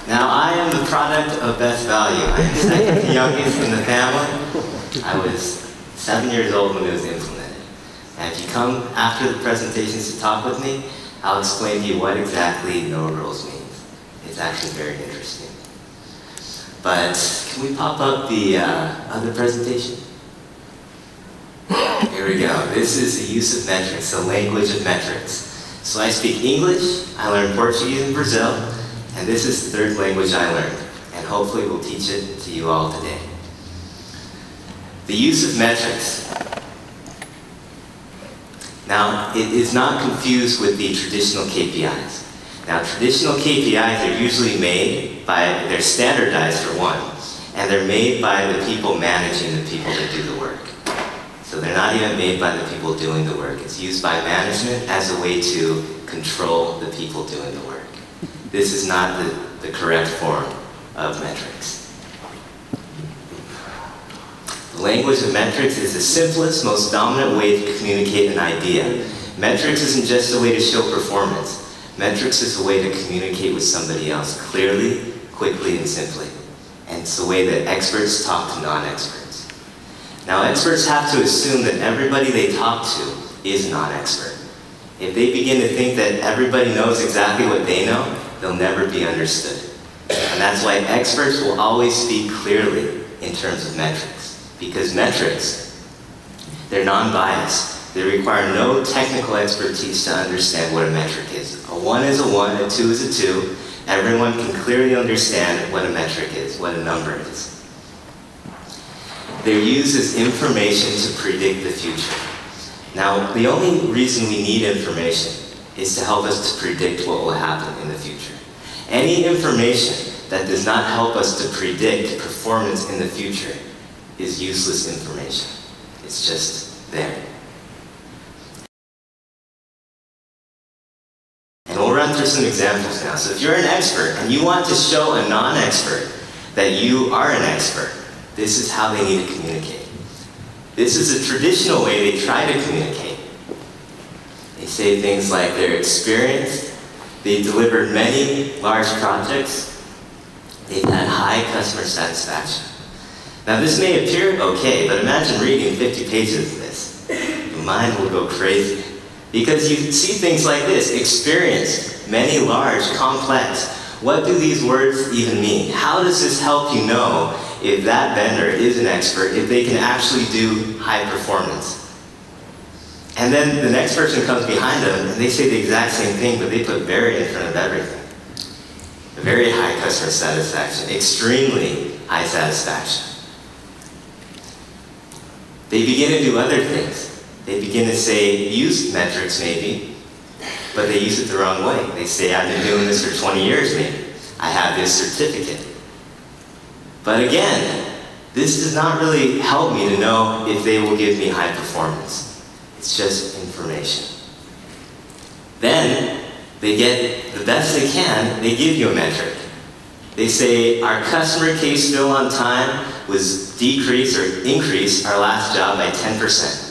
Now, I am the product of Best Value. I am second youngest in the family. I was 7 years old when it was implemented. And if you come after the presentations to talk with me, I'll explain to you what exactly no rules means. It's actually very interesting. But can we pop up the other presentation? Here we go. This is the use of metrics, the language of metrics. So I speak English, I learned Portuguese in Brazil, and this is the third language I learned. And hopefully we'll teach it to you all today. The use of metrics. Now, it is not confused with the traditional KPIs. Now, traditional KPIs are usually made by, they're standardized for one, and they're made by the people managing the people that do the work. So they're not even made by the people doing the work. It's used by management as a way to control the people doing the work. This is not the correct form of metrics. The language of metrics is the simplest, most dominant way to communicate an idea. Metrics isn't just a way to show performance. Metrics is a way to communicate with somebody else clearly, quickly, and simply. And it's the way that experts talk to non-experts. Now, experts have to assume that everybody they talk to is a non-expert. If they begin to think that everybody knows exactly what they know, they'll never be understood. And that's why experts will always speak clearly in terms of metrics. Because metrics, they're non-biased. They require no technical expertise to understand what a metric is. A 1 is a 1, a 2 is a 2. Everyone can clearly understand what a metric is, what a number is. They're used as information to predict the future. Now, the only reason we need information is to help us to predict what will happen in the future. Any information that does not help us to predict performance in the future is useless information. It's just there. And we'll run through some examples now. So if you're an expert and you want to show a non-expert that you are an expert, this is how they need to communicate. This is a traditional way they try to communicate. They say things like they're experienced, they've delivered many large projects, they've had high customer satisfaction. Now this may appear okay, but imagine reading 50 pages of this. Your mind will go crazy. Because you see things like this: experienced, many large, complex. What do these words even mean? How does this help you know if that vendor is an expert, if they can actually do high performance? And then the next person comes behind them and they say the exact same thing, but they put very in front of everything. Very high customer satisfaction, extremely high satisfaction. They begin to do other things. They begin to say, use metrics maybe, but they use it the wrong way. They say, I've been doing this for 20 years maybe. I have this certificate. But again, this does not really help me to know if they will give me high performance. It's just information. Then, they get the best they can, they give you a metric. They say, our customer case fill on time was decreased or increased our last job by 10%.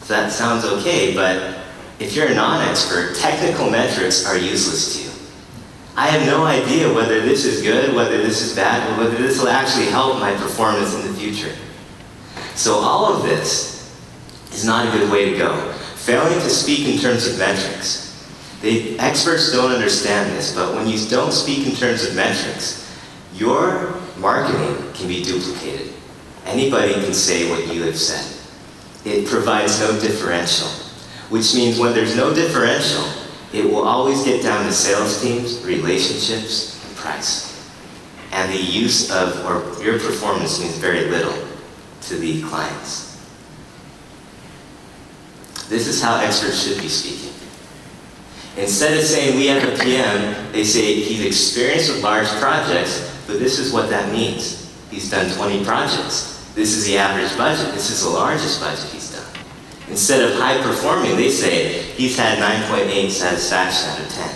So that sounds okay, but if you're a non-expert, technical metrics are useless to you. I have no idea whether this is good, whether this is bad, or whether this will actually help my performance in the future. So all of this is not a good way to go. Failing to speak in terms of metrics. Experts don't understand this, but when you don't speak in terms of metrics, your marketing can be duplicated. Anybody can say what you have said. It provides no differential, which means when there's no differential, it will always get down to sales teams, relationships, and price. And the use of, or your performance means very little to the clients. This is how experts should be speaking. Instead of saying we have a PM, they say he's experienced with large projects, but this is what that means. He's done 20 projects. This is the average budget. This is the largest budget he's done. Instead of high performing, they say he's had 9.8 satisfaction out of 10.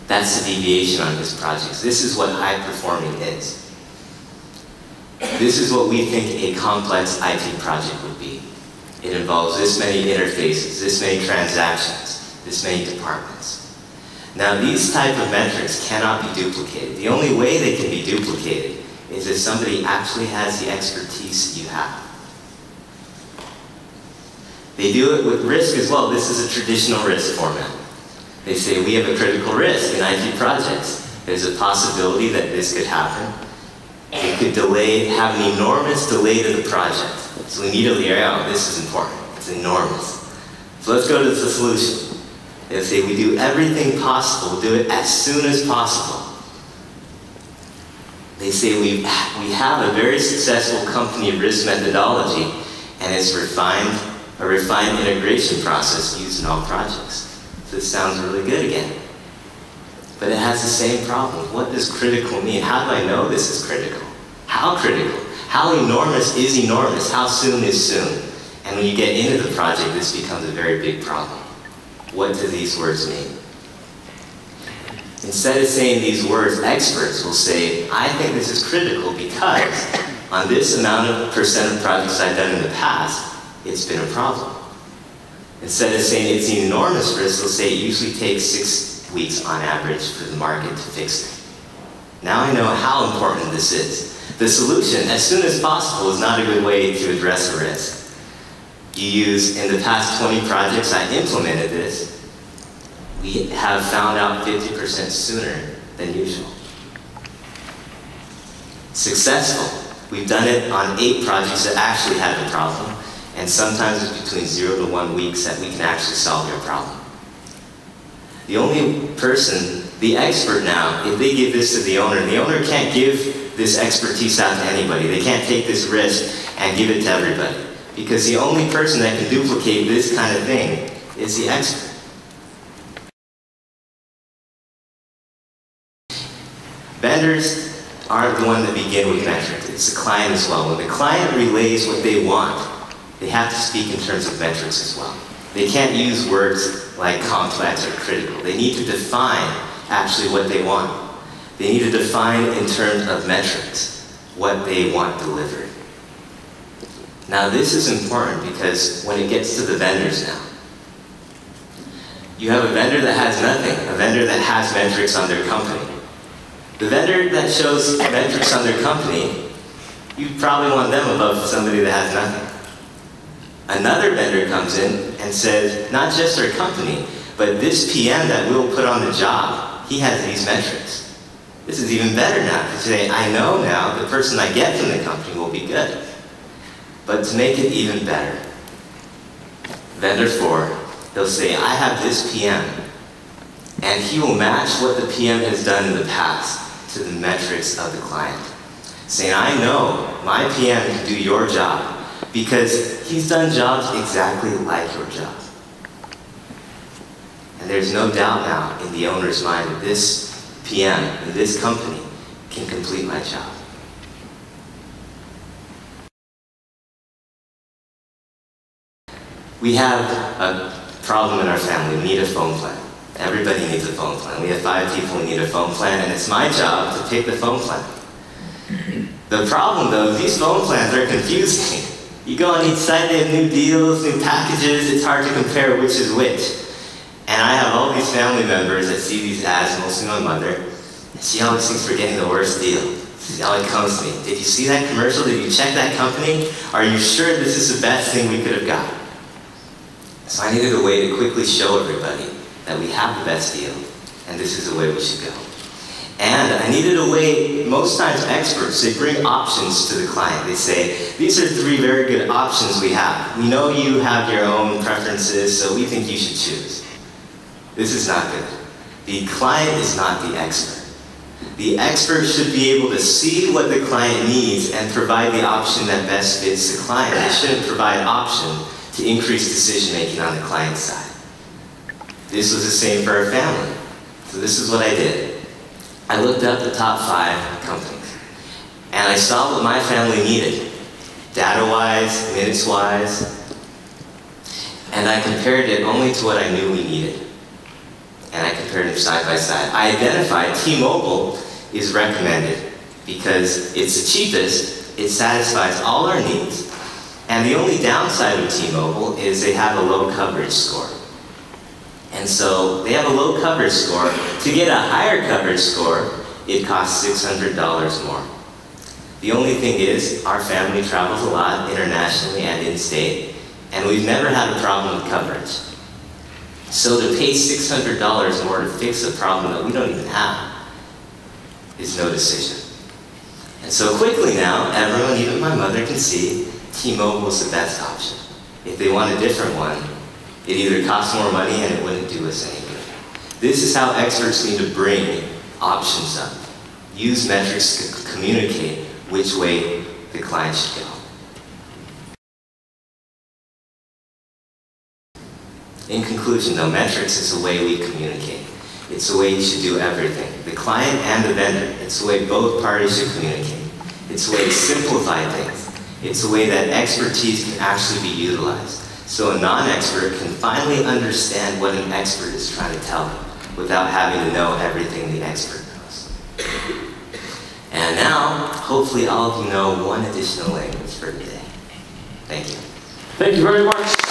That's the deviation on his projects. This is what high performing is. This is what we think a complex IT project would be. It involves this many interfaces, this many transactions, this many departments. Now, these type of metrics cannot be duplicated. The only way they can be duplicated is if somebody actually has the expertise you have. They do it with risk as well. This is a traditional risk format. They say, we have a critical risk in IT projects. There's a possibility that this could happen. It could have an enormous delay to the project. So immediately, oh, this is important. It's enormous. So let's go to the solution. They say, we do everything possible. We'll do it as soon as possible. They say, we have a very successful company risk methodology, and it's a refined integration process used in all projects. So this sounds really good again. But it has the same problem. What does critical mean? How do I know this is critical? How critical? How enormous is enormous? How soon is soon? And when you get into the project, this becomes a very big problem. What do these words mean? Instead of saying these words, experts will say, I think this is critical because on this amount of percent of projects I've done in the past, it's been a problem. Instead of saying it's an enormous risk, they'll say it usually takes 6 weeks on average for the market to fix it. Now I know how important this is. The solution, as soon as possible, is not a good way to address a risk. You use, in the past 20 projects I implemented this, we have found out 50% sooner than usual. Successful. We've done it on 8 projects that actually had the problem, and sometimes it's between 0 to 1 weeks that we can actually solve your problem. The only person, the expert now, if they give this to the owner can't give this expertise out to anybody. They can't take this risk and give it to everybody. Because the only person that can duplicate this kind of thing is the expert. Vendors aren't the one that begin with metrics. It's the client as well. When the client relays what they want, they have to speak in terms of metrics as well. They can't use words like complex or critical. They need to define actually what they want. They need to define in terms of metrics what they want delivered. Now this is important because when it gets to the vendors now, you have a vendor that has nothing, a vendor that has metrics on their company. The vendor that shows metrics on their company, you probably want them above somebody that has nothing. Another vendor comes in and says, not just our company, but this PM that we'll put on the job, he has these metrics. This is even better now, to say, I know now the person I get from the company will be good. But to make it even better, vendor 4, they'll say, I have this PM, and he will match what the PM has done in the past to the metrics of the client. Saying, I know my PM can do your job because he's done jobs exactly like your job. And there's no doubt now in the owner's mind that this PM in this company can complete my job. We have a problem in our family. We need a phone plan. Everybody needs a phone plan. We have 5 people who need a phone plan, and it's my job to pick the phone plan. The problem, though, is these phone plans are confusing. You go on each site, they have new deals, new packages. It's hard to compare which is which. And I have all these family members that see these ads, mostly my mother, and she always thinks we're getting the worst deal. She always comes to me, did you see that commercial? Did you check that company? Are you sure this is the best thing we could have got? So I needed a way to quickly show everybody that we have the best deal, and this is the way we should go. And I needed a way, most times experts, they bring options to the client. They say, these are 3 very good options we have. We know you have your own preferences, so we think you should choose. This is not good. The client is not the expert. The expert should be able to see what the client needs and provide the option that best fits the client. They shouldn't provide option to increase decision-making on the client side. This was the same for our family. So this is what I did. I looked up the top 5 companies, and I saw what my family needed, data-wise, minutes-wise, and I compared it only to what I knew we needed. And I compared them side by side. I identified T-Mobile is recommended because it's the cheapest, it satisfies all our needs, and the only downside of T-Mobile is they have a low coverage score. And so they have a low coverage score. To get a higher coverage score, it costs $600 more. The only thing is, our family travels a lot internationally and in-state, and we've never had a problem with coverage. So to pay $600 more to fix a problem that we don't even have is no decision. And so quickly now, everyone, even my mother, can see T-Mobile is the best option. If they want a different one, it either costs more money and it wouldn't do us any good. This is how experts need to bring options up. Use metrics to communicate which way the client should go. In conclusion, though, metrics is the way we communicate. It's the way you should do everything. The client and the vendor, it's the way both parties should communicate. It's the way to simplify things. It's the way that expertise can actually be utilized. So a non-expert can finally understand what an expert is trying to tell them without having to know everything the expert knows. And now, hopefully all of you know one additional language for today. Thank you. Thank you very much.